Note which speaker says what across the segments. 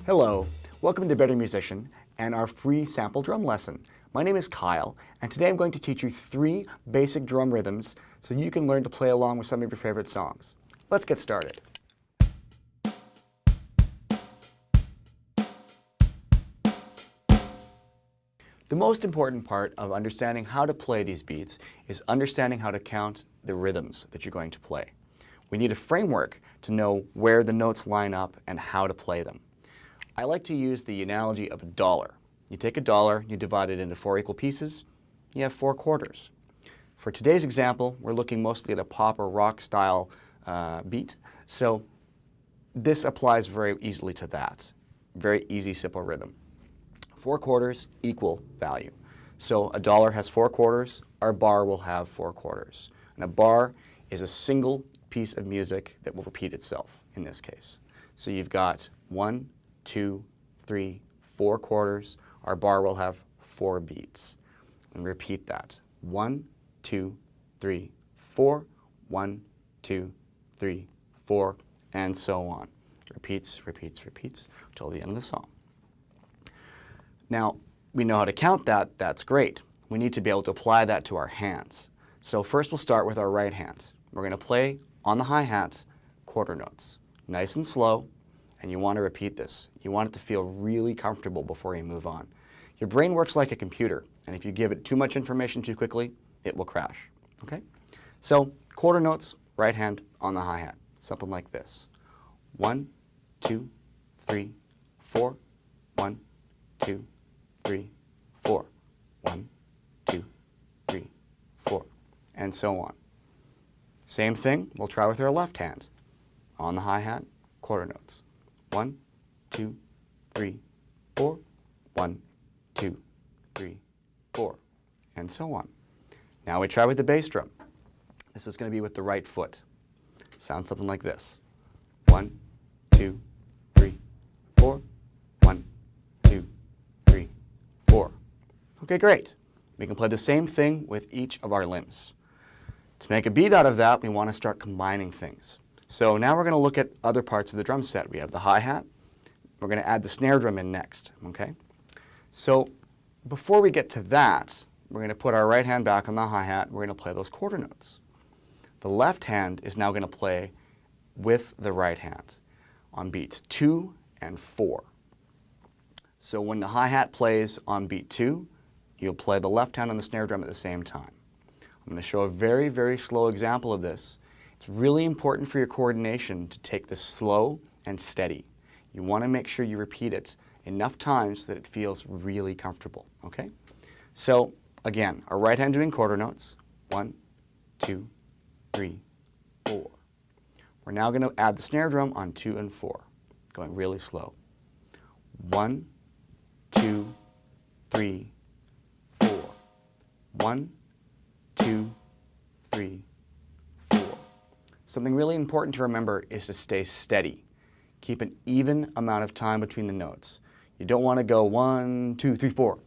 Speaker 1: Hello, welcome to Better Musician and our free sample drum lesson. My name is Kyle, and today I'm going to teach you 3 basic drum rhythms so you can learn to play along with some of your favorite songs. Let's get started. The most important part of understanding how to play these beats is understanding how to count the rhythms that you're going to play. We need a framework to know where the notes line up and how to play them. I like to use the analogy of a dollar. You take a dollar, you divide it into 4 equal pieces, you have 4 quarters. For today's example, we're looking mostly at a pop or rock style beat, so this applies very easily to that. Very easy, simple rhythm. 4 quarters equal value. So a dollar has 4 quarters, our bar will have 4 quarters. And a bar is a single piece of music that will repeat itself in this case. So you've got 1, 2, 3, 4 quarters. Our bar will have 4 beats. And repeat that. 1, 2, 3, 4. 1, 2, 3, 4, and so on. Repeats, repeats, repeats until the end of the song. Now, we know how to count that. That's great. We need to be able to apply that to our hands. So first we'll start with our right hand. We're going to play on the hi-hat quarter notes. Nice and slow. And you want to repeat this. You want it to feel really comfortable before you move on. Your brain works like a computer, and if you give it too much information too quickly, it will crash. Okay? So, quarter notes, right hand on the hi-hat. Something like this. 1, 2, 3, 4. 1, 2, 3, 4. 1, 2, 3, 4. And so on. Same thing, we'll try with our left hand. On the hi-hat, quarter notes. 1, 2, 3, 4. 1, 2, 3, 4, and so on. Now we try with the bass drum. This is going to be with the right foot. Sounds something like this. 1, 2, 3, 4. 1, 2, 3, 4. Okay, great. We can play the same thing with each of our limbs. To make a beat out of that, we want to start combining things. So now we're going to look at other parts of the drum set. We have the hi-hat. We're going to add the snare drum in next, okay? So before we get to that, we're going to put our right hand back on the hi-hat. We're going to play those quarter notes. The left hand is now going to play with the right hand on beats 2 and 4. So when the hi-hat plays on beat 2, you'll play the left hand on the snare drum at the same time. I'm going to show a very, very slow example of this. It's really important for your coordination to take this slow and steady. You want to make sure you repeat it enough times that it feels really comfortable, okay? So, again, our right hand doing quarter notes. 1, 2, 3, 4. We're now going to add the snare drum on 2 and 4, going really slow. 1, 2, 3, 4. 1, 2, 3, 4. Something really important to remember is to stay steady. Keep an even amount of time between the notes. You don't want to go 1, 2, 3, 4.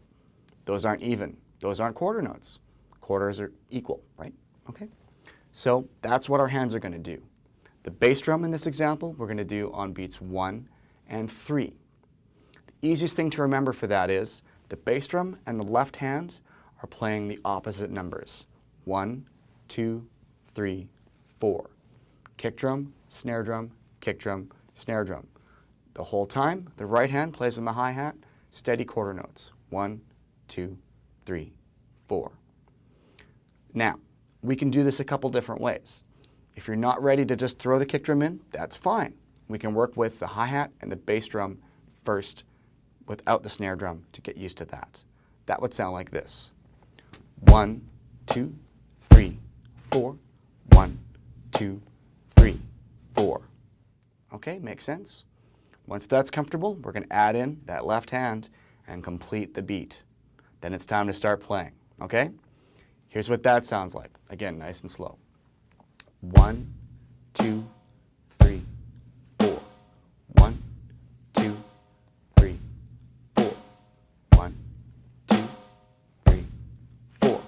Speaker 1: Those aren't even. Those aren't quarter notes. Quarters are equal, right? Okay? So that's what our hands are going to do. The bass drum in this example, we're going to do on beats 1 and 3. The easiest thing to remember for that is the bass drum and the left hand are playing the opposite numbers. 1, 2, 3, 4. Kick drum, snare drum, kick drum, snare drum. The whole time, the right hand plays on the hi-hat, steady quarter notes. 1, 2, 3, 4. Now, we can do this a couple different ways. If you're not ready to just throw the kick drum in, that's fine. We can work with the hi-hat and the bass drum first without the snare drum to get used to that. That would sound like this. 1, 2, 3, 4. 1, 2, 3, 4. Okay, makes sense? Once that's comfortable, we're going to add in that left hand and complete the beat. Then it's time to start playing, okay? Here's what that sounds like. Again, nice and slow. 1, 2, 3, 4. 1, 2, 3, 4. 1, 2, 3, 4.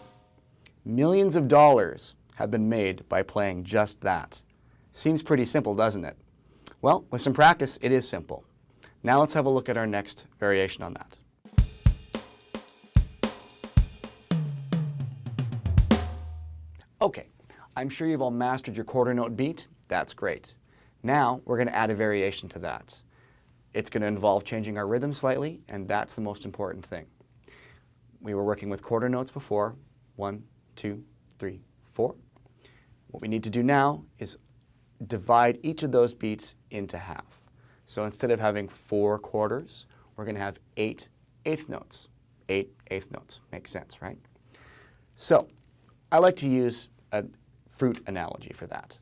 Speaker 1: Millions of dollars have been made by playing just that. Seems pretty simple, doesn't it? Well, with some practice, it is simple. Now let's have a look at our next variation on that. Okay, I'm sure you've all mastered your quarter note beat. That's great. Now we're going to add a variation to that. It's going to involve changing our rhythm slightly, and that's the most important thing. We were working with quarter notes before, 1, 2, 3, 4. What we need to do now is divide each of those beats into half. So instead of having 4 quarters, we're going to have 8 eighth notes. 8 eighth notes. Makes sense, right? So I like to use a fruit analogy for that.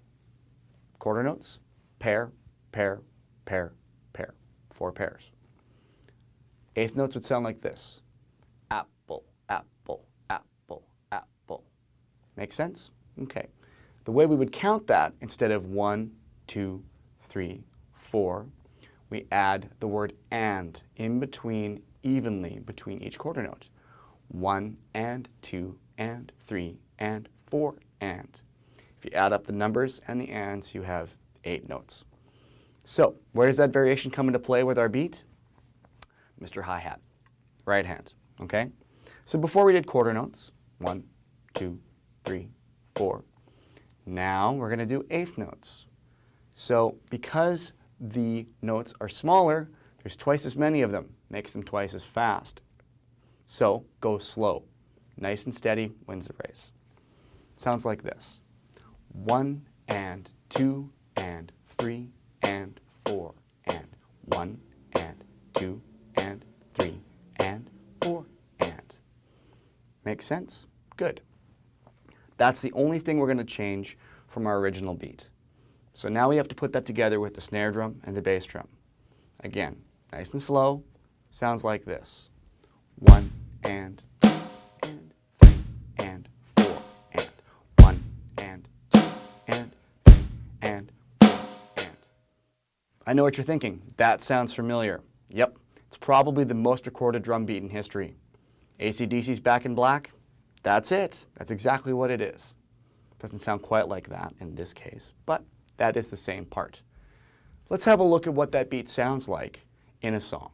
Speaker 1: Quarter notes, pair, pair, pair, pair. 4 pairs. Eighth notes would sound like this. Apple, apple, apple, apple. Make sense? Okay. The way we would count that, instead of 1, 2, 3, 4, we add the word and in between, evenly between each quarter note. 1 and 2 and 3 and 4 and. If you add up the numbers and the ands, you have 8 notes. So where does that variation come into play with our beat? Mr. Hi-Hat, right hand, okay? So before we did quarter notes, 1, 2, 3, 4. Now we're going to do eighth notes. So because the notes are smaller, there's twice as many of them, makes them twice as fast. So go slow. Nice and steady wins the race. Sounds like this. 1 and 2 and 3 and 4 and 1 and 2 and 3 and 4 and. Makes sense? Good. That's the only thing we're going to change from our original beat. So now we have to put that together with the snare drum and the bass drum. Again, nice and slow, sounds like this. 1 and 2 and 3 and 4 and 1 and 2 and 3 and 4 and. I know what you're thinking. That sounds familiar. Yep, it's probably the most recorded drum beat in history. AC/DC's Back in Black? That's it. That's exactly what it is. Doesn't sound quite like that in this case, but that is the same part. Let's have a look at what that beat sounds like in a song.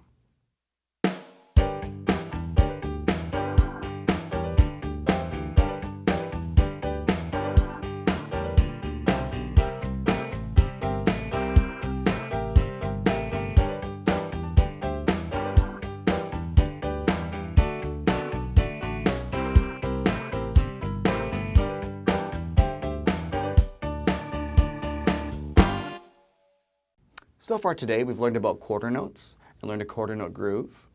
Speaker 1: So far today, we've learned about quarter notes and learned a quarter note groove.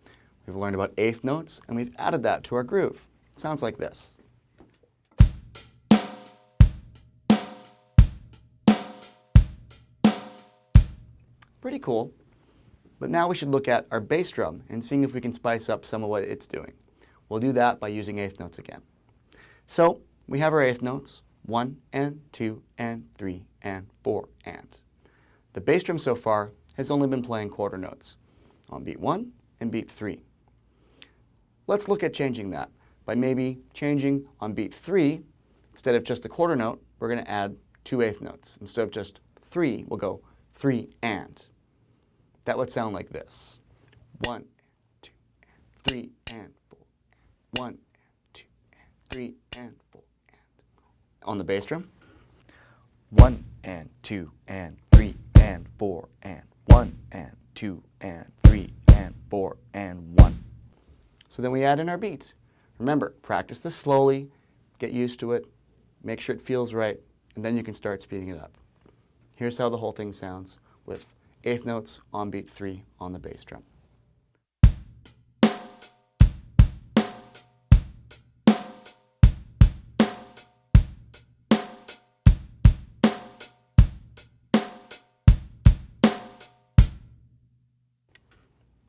Speaker 1: We've learned about eighth notes, and we've added that to our groove. It sounds like this. Pretty cool. But now we should look at our bass drum and seeing if we can spice up some of what it's doing. We'll do that by using eighth notes again. So we have our eighth notes, 1 and 2 and 3 and 4 and. The bass drum so far has only been playing quarter notes on beat 1 and beat 3. Let's look at changing that by maybe changing on beat 3, instead of just the quarter note, we're going to add 2 eighth notes. Instead of just 3, we'll go 3 and. That would sound like this. 1 and 2 and 3 and 4 and 1 and 2 and 3 and 4 and. On the bass drum, 1 and 2 and 3 and 4 and 1 and 2 and 3 and 4 and 1. So then we add in our beat. Remember, practice this slowly, get used to it, make sure it feels right, and then you can start speeding it up. Here's how the whole thing sounds with eighth notes on beat 3 on the bass drum.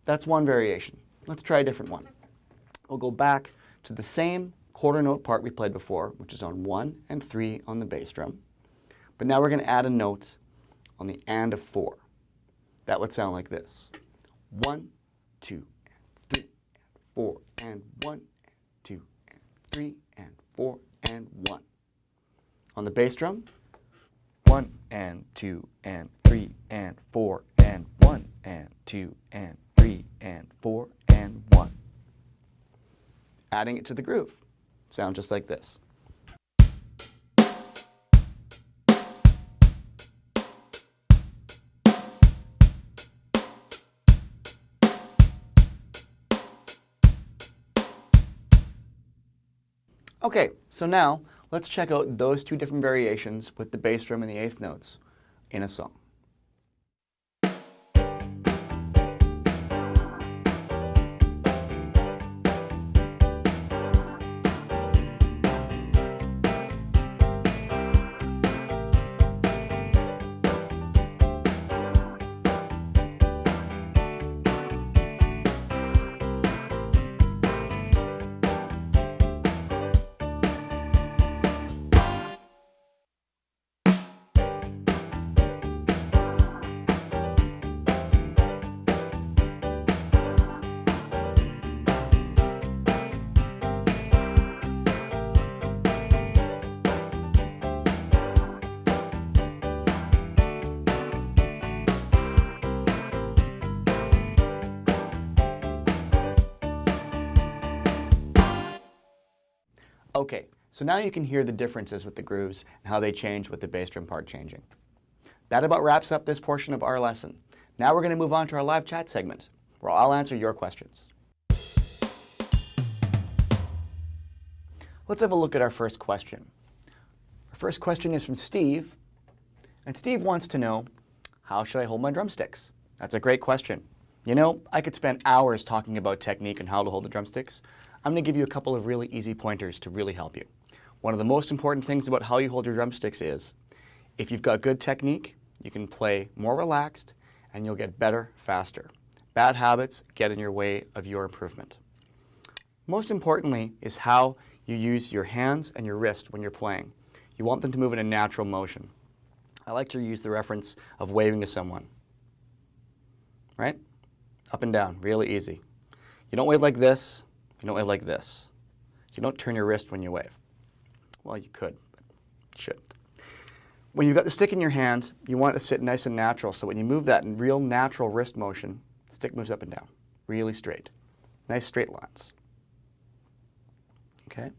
Speaker 1: That's one variation. Let's try a different one. We'll go back to the same quarter note part we played before, which is on 1 and 3 on the bass drum. But now we're going to add a note on the and of 4. That would sound like this. 1, 2, and 3, and 4, and 1, and 2, and 3, and 4, and 1. On the bass drum, 1 and 2 and 3 and 4 and 1 and 2 and 3 and 4 and 1. Adding it to the groove. Sound just like this. Okay, so now let's check out those two different variations with the bass drum and the eighth notes in a song. Okay, so now you can hear the differences with the grooves and how they change with the bass drum part changing. That about wraps up this portion of our lesson. Now we're going to move on to our live chat segment, where I'll answer your questions. Let's have a look at our first question. Our first question is from Steve, and Steve wants to know, how should I hold my drumsticks? That's a great question. You know, I could spend hours talking about technique and how to hold the drumsticks. I'm going to give you a couple of really easy pointers to really help you. One of the most important things about how you hold your drumsticks is, if you've got good technique, you can play more relaxed and you'll get better faster. Bad habits get in your way of your improvement. Most importantly is how you use your hands and your wrist when you're playing. You want them to move in a natural motion. I like to use the reference of waving to someone. Right? Up and down, really easy. You don't wave like this. You don't wave like this. You don't turn your wrist when you wave. Well, you could, but you shouldn't. When you've got the stick in your hand, you want it to sit nice and natural, so when you move that in real natural wrist motion, the stick moves up and down, really straight. Nice straight lines. Okay?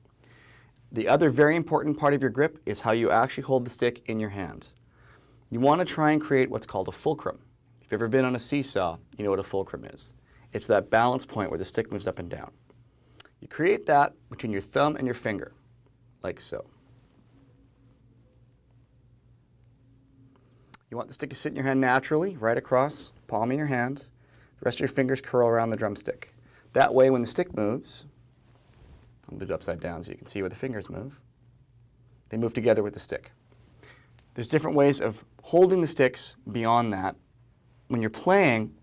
Speaker 1: The other very important part of your grip is how you actually hold the stick in your hand. You want to try and create what's called a fulcrum. If you've ever been on a seesaw, you know what a fulcrum is. It's that balance point where the stick moves up and down. You create that between your thumb and your finger, like so. You want the stick to sit in your hand naturally, right across, palm of your hand. The rest of your fingers curl around the drumstick. That way, when the stick moves, I'll do it upside down so you can see where the fingers move. They move together with the stick. There's different ways of holding the sticks beyond that. When you're playing,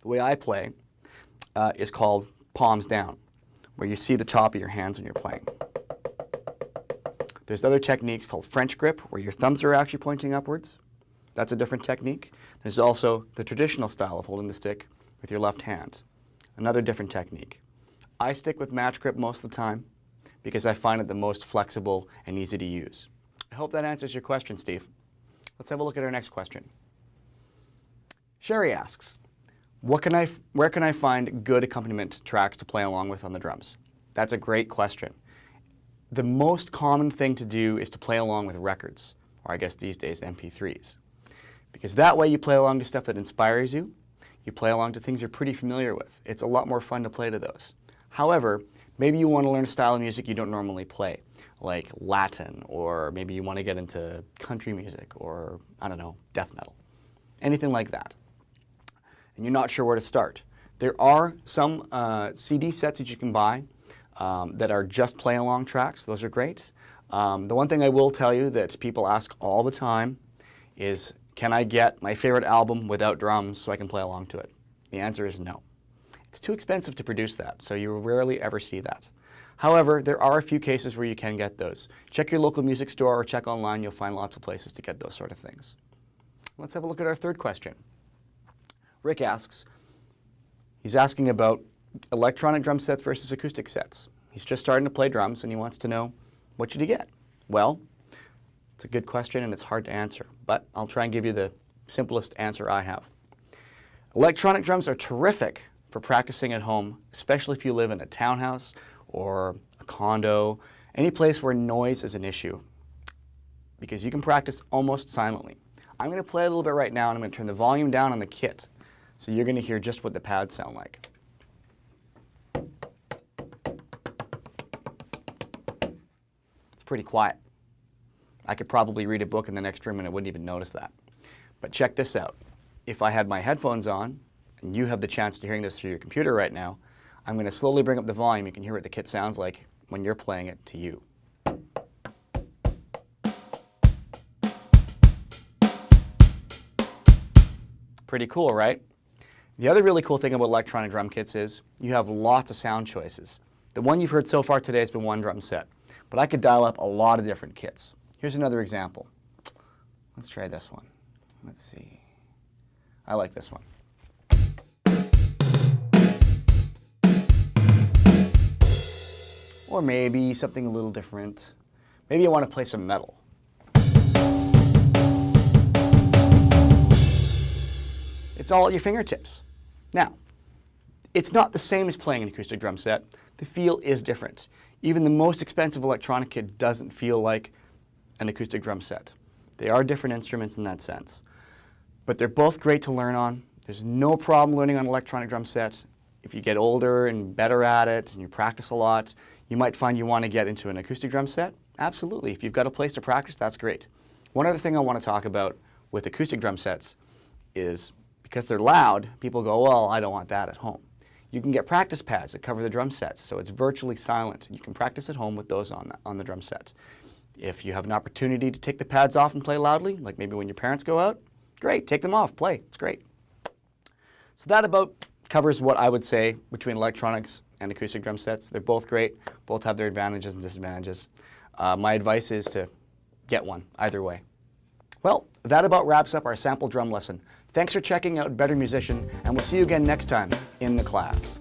Speaker 1: the way I play is called palms down, where you see the top of your hands when you're playing. There's other techniques called French grip, where your thumbs are actually pointing upwards. That's a different technique. There's also the traditional style of holding the stick with your left hand. Another different technique. I stick with match grip most of the time because I find it the most flexible and easy to use. I hope that answers your question, Steve. Let's have a look at our next question. Sherry asks, where can I find good accompaniment tracks to play along with on the drums? That's a great question. The most common thing to do is to play along with records, or I guess these days MP3s. Because that way you play along to stuff that inspires you, you play along to things you're pretty familiar with. It's a lot more fun to play to those. However, maybe you want to learn a style of music you don't normally play, like Latin, or maybe you want to get into country music, or, I don't know, death metal. Anything like that. And you're not sure where to start. There are some CD sets that you can buy that are just play-along tracks. Those are great. The one thing I will tell you that people ask all the time is, can I get my favorite album without drums so I can play along to it? The answer is no. It's too expensive to produce that, so you rarely ever see that. However, there are a few cases where you can get those. Check your local music store or check online. You'll find lots of places to get those sort of things. Let's have a look at our third question. Rick asks, he's asking about electronic drum sets versus acoustic sets. He's just starting to play drums and he wants to know, what should he get? Well, it's a good question and it's hard to answer, but I'll try and give you the simplest answer I have. Electronic drums are terrific for practicing at home, especially if you live in a townhouse or a condo, any place where noise is an issue, because you can practice almost silently. I'm going to play a little bit right now, and I'm going to turn the volume down on the kit, so you're going to hear just what the pads sound like. It's pretty quiet. I could probably read a book in the next room and I wouldn't even notice that. But check this out. If I had my headphones on, and you have the chance to hearing this through your computer right now, I'm going to slowly bring up the volume. You can hear what the kit sounds like when you're playing it to you. Pretty cool, right? The other really cool thing about electronic drum kits is you have lots of sound choices. The one you've heard so far today has been one drum set, but I could dial up a lot of different kits. Here's another example. Let's try this one. Let's see. I like this one. Or maybe something a little different. Maybe I want to play some metal. It's all at your fingertips. Now, it's not the same as playing an acoustic drum set. The feel is different. Even the most expensive electronic kit doesn't feel like an acoustic drum set. They are different instruments in that sense. But they're both great to learn on. There's no problem learning on electronic drum sets. If you get older and better at it and you practice a lot, you might find you want to get into an acoustic drum set. Absolutely. If you've got a place to practice, that's great. One other thing I want to talk about with acoustic drum sets is because they're loud, people go, well, I don't want that at home. You can get practice pads that cover the drum sets, so it's virtually silent. You can practice at home with those on the drum set. If you have an opportunity to take the pads off and play loudly, like maybe when your parents go out, great, take them off, play, it's great. So that about covers what I would say between electronics and acoustic drum sets. They're both great, both have their advantages and disadvantages. My advice is to get one, either way. Well, that about wraps up our sample drum lesson. Thanks for checking out Better Musician, and we'll see you again next time in the class.